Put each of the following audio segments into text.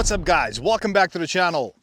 What's up guys, welcome back to the channel.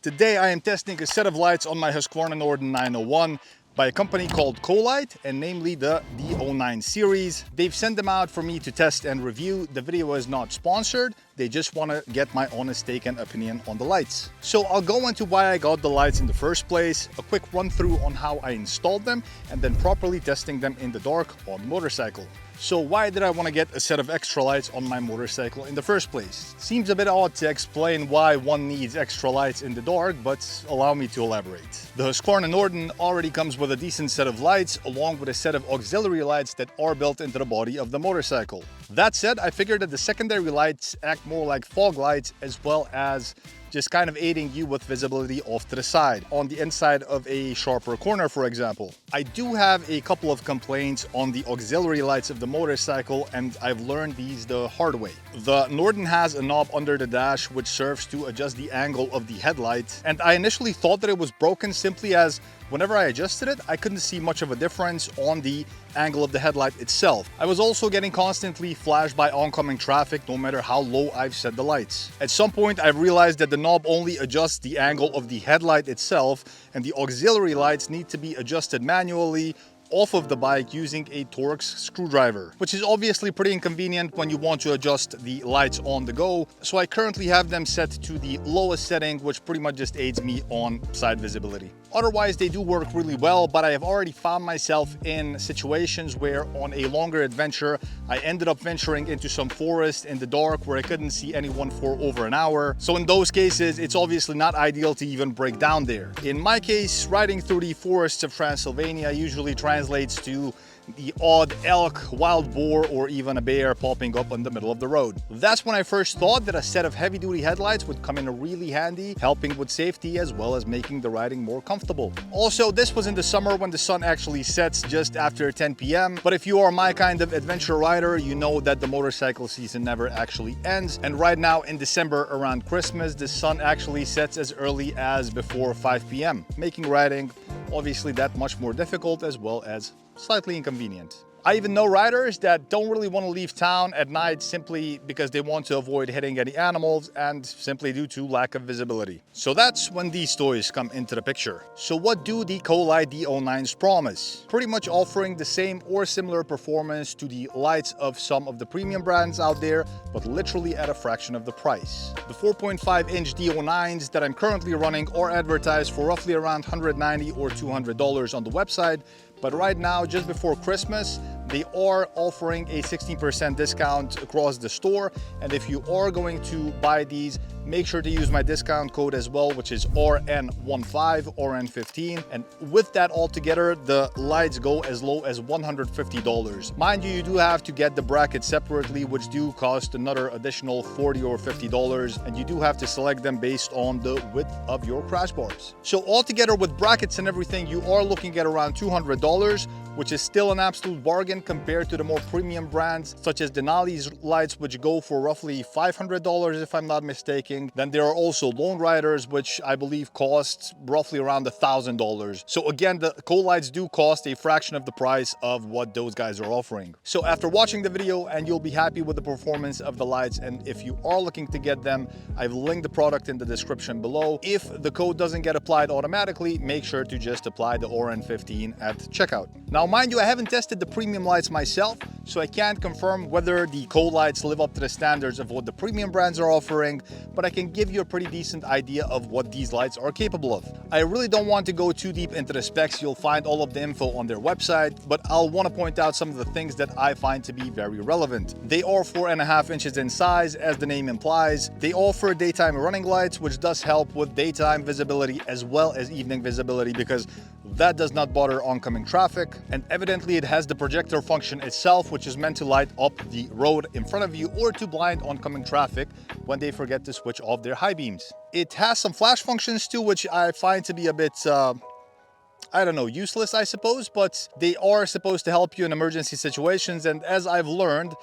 Today I am testing a set of lights on my Husqvarna Norden 901 by a company called CoLight, and namely the D09 series. They've sent them out for me to test and review. The video is not sponsored, they just want to get my honest take and opinion on the lights. So I'll go into why I got the lights in the first place, a quick run through on how I installed them, and then properly testing them in the dark on the motorcycle. So why did I want to get a set of extra lights on my motorcycle in the first place? Seems a bit odd to explain why one needs extra lights in the dark, but allow me to elaborate. The Husqvarna Norden already comes with a decent set of lights, along with a set of auxiliary lights that are built into the body of the motorcycle. That said, I figured that the secondary lights act more like fog lights, as well as just kind of aiding you with visibility off to the side, on the inside of a sharper corner, for example. I do have a couple of complaints on the auxiliary lights of the motorcycle, and I've learned these the hard way. The Norden has a knob under the dash which serves to adjust the angle of the headlight, and I initially thought that it was broken simply as whenever I adjusted it, I couldn't see much of a difference on the angle of the headlight itself. I was also getting constantly flashed by oncoming traffic no matter how low I've set the lights. At some point, I realized that the knob only adjusts the angle of the headlight itself, and the auxiliary lights need to be adjusted manually off of the bike using a Torx screwdriver, which is obviously pretty inconvenient when you want to adjust the lights on the go. So I currently have them set to the lowest setting, which pretty much just aids me on side visibility. Otherwise, they do work really well, but I have already found myself in situations where on a longer adventure, I ended up venturing into some forest in the dark where I couldn't see anyone for over an hour. So in those cases, it's obviously not ideal to even break down there. In my case, riding through the forests of Transylvania usually translates to the odd elk, wild boar, or even a bear popping up in the middle of the road. That's when I first thought that a set of heavy-duty headlights would come in really handy, helping with safety as well as making the riding more comfortable. Also, this was in the summer when the sun actually sets just after 10 p.m. But if you are my kind of adventure rider, you know that the motorcycle season never actually ends. And right now in December around Christmas, the sun actually sets as early as before 5 p.m., making riding obviously that much more difficult as well as slightly inconvenient. I even know riders that don't really want to leave town at night simply because they want to avoid hitting any animals and simply due to lack of visibility. So that's when these toys come into the picture. So what do the CoLight D09s promise? Pretty much offering the same or similar performance to the lights of some of the premium brands out there, but literally at a fraction of the price. The 4.5-inch D09s that I'm currently running are advertised for roughly around $190 or $200 on the website, but right now, just before Christmas, they are offering a 16% discount across the store. And if you are going to buy these, make sure to use my discount code as well, which is RN15, RN15. And with that all together, the lights go as low as $150. Mind you, you do have to get the brackets separately, which do cost another additional $40 or $50. And you do have to select them based on the width of your crash bars. So altogether with brackets and everything, you are looking at around $200, which is still an absolute bargain compared to the more premium brands such as Denali's lights, which go for roughly $500 if I'm not mistaken. Then there are also Lone Riders, which I believe cost roughly around $1,000. So again, the CoLights do cost a fraction of the price of what those guys are offering. So after watching the video, and you'll be happy with the performance of the lights, and if you are looking to get them, I've linked the product in the description below. If the code doesn't get applied automatically, make sure to just apply the RN15 at checkout. Now mind you, I haven't tested the premium lights myself, so I can't confirm whether the CoLights live up to the standards of what the premium brands are offering, but I can give you a pretty decent idea of what these lights are capable of. I really don't want to go too deep into the specs, you'll find all of the info on their website, but I'll want to point out some of the things that I find to be very relevant. They are 4.5 inches in size, as the name implies. They offer daytime running lights, which does help with daytime visibility as well as evening visibility, because that does not bother oncoming traffic. And evidently it has the projector function itself, which is meant to light up the road in front of you or to blind oncoming traffic when they forget to switch off their high beams. It has some flash functions too, which I find to be a bit I don't know, useless I suppose, but they are supposed to help you in emergency situations, and as I've learned,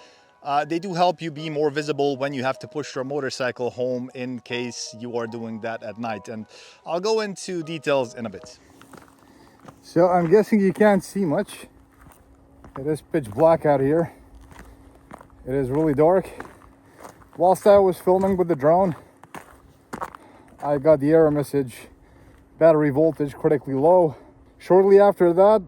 they do help you be more visible when you have to push your motorcycle home in case you are doing that at night. And I'll go into details in a bit. So I'm guessing you can't see much. It is pitch black out here. It is really dark. Whilst I was filming with the drone, I got the error message, battery voltage critically low. Shortly after that,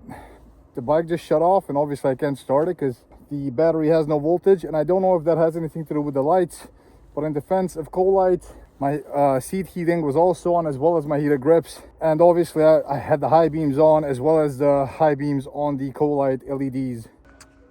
the bike just shut off, and obviously I can't start it because the battery has no voltage, and I don't know if that has anything to do with the lights. But in defense of CoLight, my seat heating was also on, as well as my heated grips, and obviously I had the high beams on, as well as the high beams on the CoLight LEDs.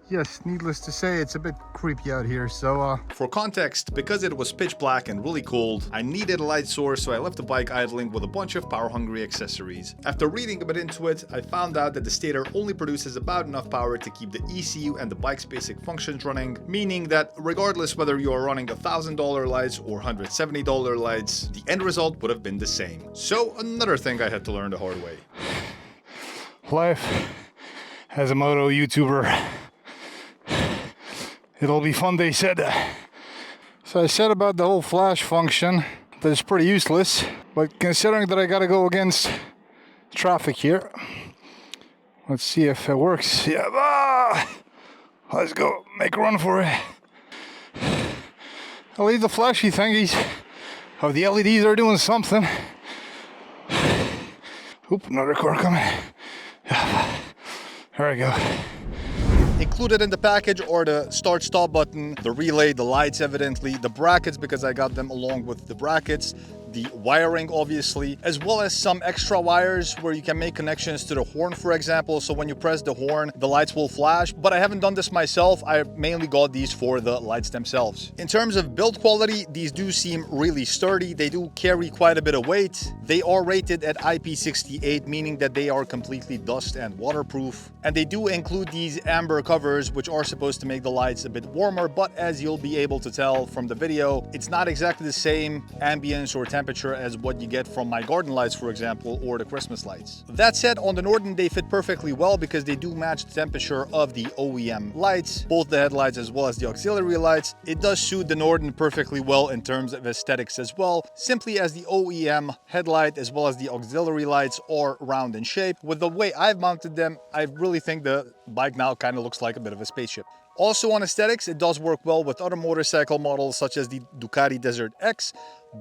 Yes, needless to say, it's a bit creepy out here, so For context, because it was pitch black and really cold, I needed a light source, so I left the bike idling with a bunch of power-hungry accessories. After reading a bit into it, I found out that the stator only produces about enough power to keep the ECU and the bike's basic functions running, meaning that regardless whether you are running $1,000 lights or $170 lights, the end result would have been the same. So another thing I had to learn the hard way. life as a Moto YouTuber. It'll be fun, they said. So I said about the whole flash function that it's pretty useless, but considering that I gotta go against traffic here, let's see if it works. Yeah, let's go, make a run for it. I'll leave the flashy thingies of the LEDs are doing something. Oop, another car coming. There we go. Included in the package are the start-stop button, the relay, the lights evidently, the brackets because I got them along with the brackets, the wiring obviously, as well as some extra wires where you can make connections to the horn, for example, so when you press the horn the lights will flash. But I haven't done this myself, I mainly got these for the lights themselves. In terms of build quality, these do seem really sturdy, they do carry quite a bit of weight. They are rated at IP68, meaning that they are completely dust and waterproof, and they do include these amber covers which are supposed to make the lights a bit warmer, but as you'll be able to tell from the video, it's not exactly the same ambience or temperature as what you get from my garden lights, for example, or the Christmas lights. That said, on the Norden they fit perfectly well because they do match the temperature of the OEM lights, both the headlights as well as the auxiliary lights. It does suit the Norden perfectly well in terms of aesthetics as well, simply as the OEM headlight as well as the auxiliary lights are round in shape. With the way I've mounted them, I really think the bike now kind of looks like a bit of a spaceship. Also on aesthetics, it does work well with other motorcycle models such as the Ducati Desert X,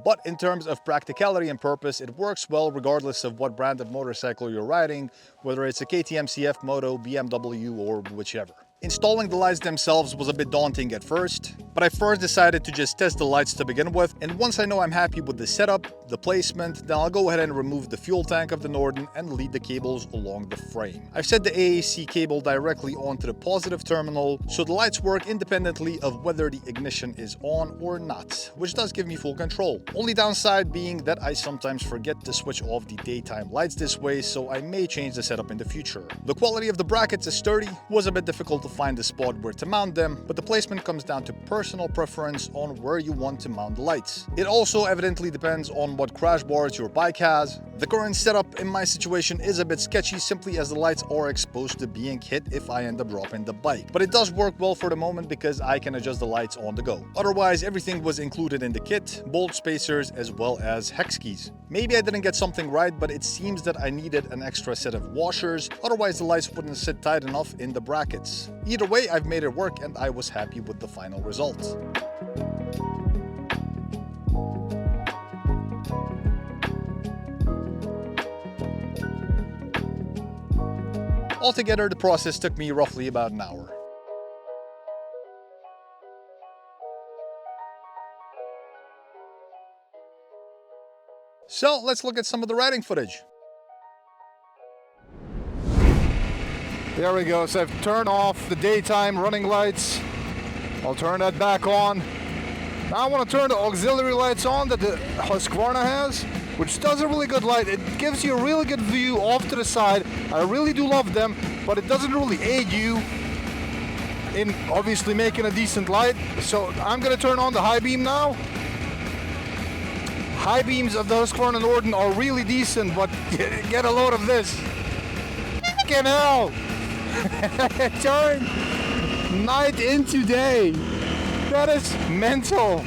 but in terms of practicality and purpose, it works well regardless of what brand of motorcycle you're riding, whether it's a KTM, CF, Moto, BMW, or whichever. Installing the lights themselves was a bit daunting at first, but I first decided to just test the lights to begin with, and once I know I'm happy with the setup, the placement, then I'll go ahead and remove the fuel tank of the Norden and lead the cables along the frame. I've set the AAC cable directly onto the positive terminal, so the lights work independently of whether the ignition is on or not, which does give me full control. Only downside being that I sometimes forget to switch off the daytime lights this way, so I may change the setup in the future. The quality of the brackets is sturdy, was a bit difficult to find the spot where to mount them, but the placement comes down to personal preference on where you want to mount the lights. It also evidently depends on what crash bars your bike has. The current setup in my situation is a bit sketchy simply as the lights are exposed to being hit if I end up dropping the bike, but it does work well for the moment because I can adjust the lights on the go. Otherwise, everything was included in the kit, bolt spacers as well as hex keys. Maybe I didn't get something right, but it seems that I needed an extra set of washers, otherwise the lights wouldn't sit tight enough in the brackets. Either way, I've made it work and I was happy with the final result. Altogether, the process took me roughly about an hour. So let's look at some of the riding footage. there we go. So I've turned off the daytime running lights. I'll turn that back on. Now I want to turn the auxiliary lights on that the Husqvarna has, which does a really good light. It gives you a really good view off to the side. I really do love them, but it doesn't really aid you in obviously making a decent light. So I'm gonna turn on the high beam now. High beams of the Husqvarna Norden are really decent, but get a load of this. Fucking hell! Turn night into day. That is mental.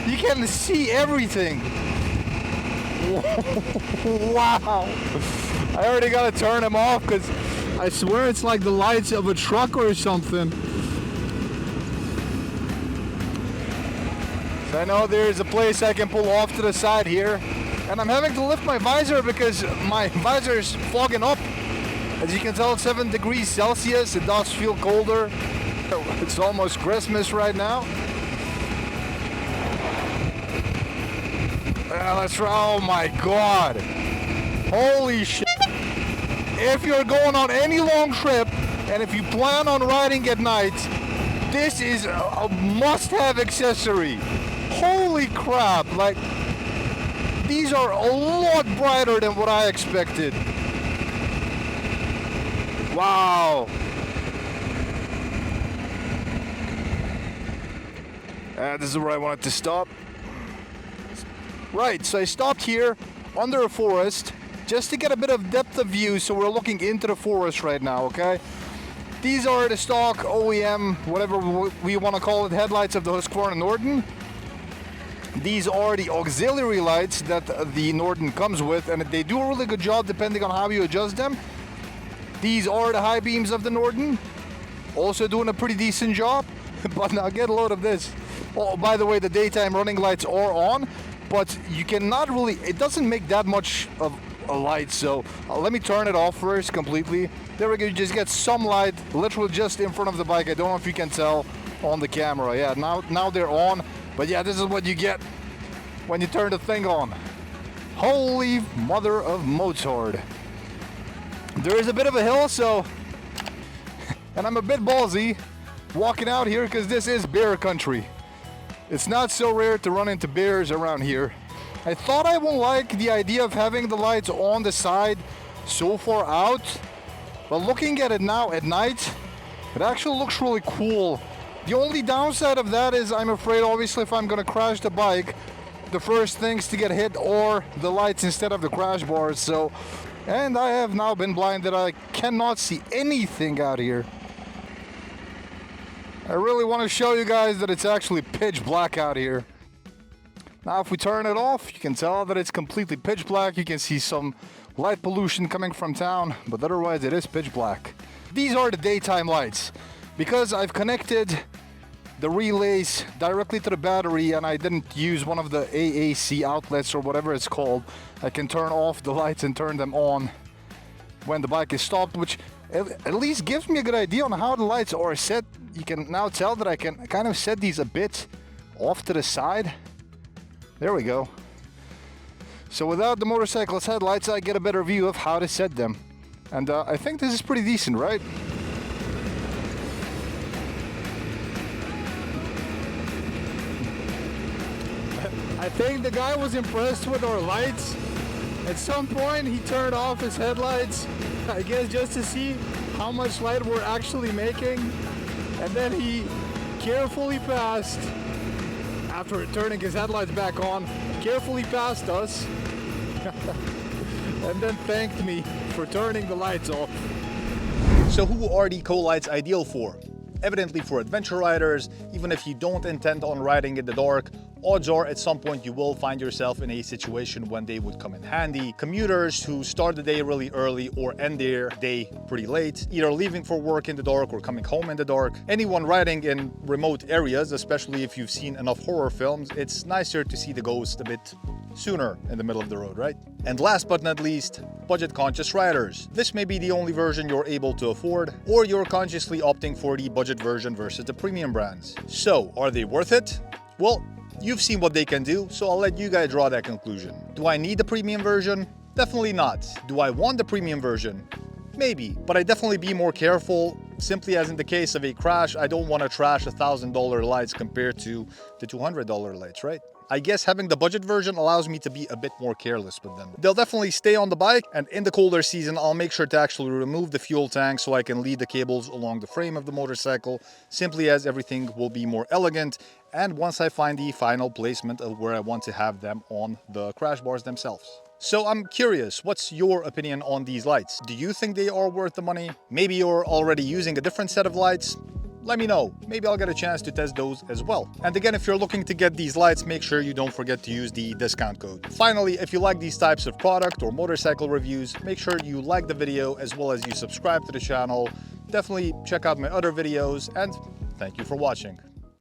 You can see everything. Wow. I already gotta turn them off because I swear it's like the lights of a truck or something. So I know there's a place I can pull off to the side here and I'm having to lift my visor because my visor is fogging up. As you can tell, it's 7 degrees Celsius. It does feel colder. It's almost Christmas right now. Let's try. Oh my God. Holy shit. If you're going on any long trip and if you plan on riding at night, this is a must-have accessory. Holy crap. Like, these are a lot brighter than what I expected. Wow. This is where I wanted to stop. Right, so I stopped here under a forest just to get a bit of depth of view, so we're looking into the forest right now, okay? These are the stock OEM, whatever we want to call it, headlights of the Husqvarna Norden. These are the auxiliary lights that the Norden comes with, and they do a really good job depending on how you adjust them. These are the high beams of the Norden, also doing a pretty decent job. But now get a load of this. Oh, by the way, the daytime running lights are on, but you cannot really, it doesn't make that much of a light, so let me turn it off first completely. There we go, you just get some light literally just in front of the bike. I don't know if you can tell on the camera. Yeah, now they're on, but yeah, this is what you get when you turn the thing on. Holy mother of Motord. There is a bit of a hill, so, and I'm a bit ballsy walking out here because this is bear country. It's not so rare to run into bears around here. I thought I wouldn't like the idea of having the lights on the side so far out, but looking at it now at night, it actually looks really cool. The only downside of that is I'm afraid, obviously, if I'm gonna crash the bike, the first things to get hit are the lights instead of the crash bars. So, and I have now been blinded. I cannot see anything out here. I really want to show you guys that it's actually pitch black out here. Now if we turn it off, you can tell that it's completely pitch black. You can see some light pollution coming from town, but otherwise it is pitch black. These are the daytime lights. Because I've connected the relays directly to the battery and I didn't use one of the AAC outlets or whatever it's called, I can turn off the lights and turn them on when the bike is stopped, which at least gives me a good idea on how the lights are set. You can now tell that I can kind of set these a bit off to the side. There we go. So without the motorcycle's headlights, I get a better view of how to set them. And I think this is pretty decent, right? I think the guy was impressed with our lights. At some point he turned off his headlights, I guess just to see how much light we're actually making. And then he carefully passed, after turning his headlights back on, carefully passed us and then thanked me for turning the lights off. So who are the CoLights ideal for? Evidently for adventure riders. Even if you don't intend on riding in the dark, odds are at some point you will find yourself in a situation when they would come in handy. Commuters who start the day really early or end their day pretty late, either leaving for work in the dark or coming home in the dark. Anyone riding in remote areas, especially if you've seen enough horror films, it's nicer to see the ghost a bit sooner in the middle of the road, right? And last but not least, budget-conscious riders. This may be the only version you're able to afford, or you're consciously opting for the budget version versus the premium brands. So, are they worth it? Well, you've seen what they can do, so I'll let you guys draw that conclusion. Do I need the premium version? Definitely not. Do I want the premium version? Maybe, but I'd definitely be more careful. Simply as in the case of a crash, I don't want to trash $1,000 lights compared to the $200 lights, right? I guess having the budget version allows me to be a bit more careless with them. They'll definitely stay on the bike, and in the colder season, I'll make sure to actually remove the fuel tank so I can lead the cables along the frame of the motorcycle, simply as everything will be more elegant, and once I find the final placement of where I want to have them on the crash bars themselves. So I'm curious, what's your opinion on these lights? Do you think they are worth the money? Maybe you're already using a different set of lights? Let me know. Maybe I'll get a chance to test those as well. And again, if you're looking to get these lights, make sure you don't forget to use the discount code. Finally, if you like these types of product or motorcycle reviews, make sure you like the video as well as you subscribe to the channel. Definitely check out my other videos, and thank you for watching.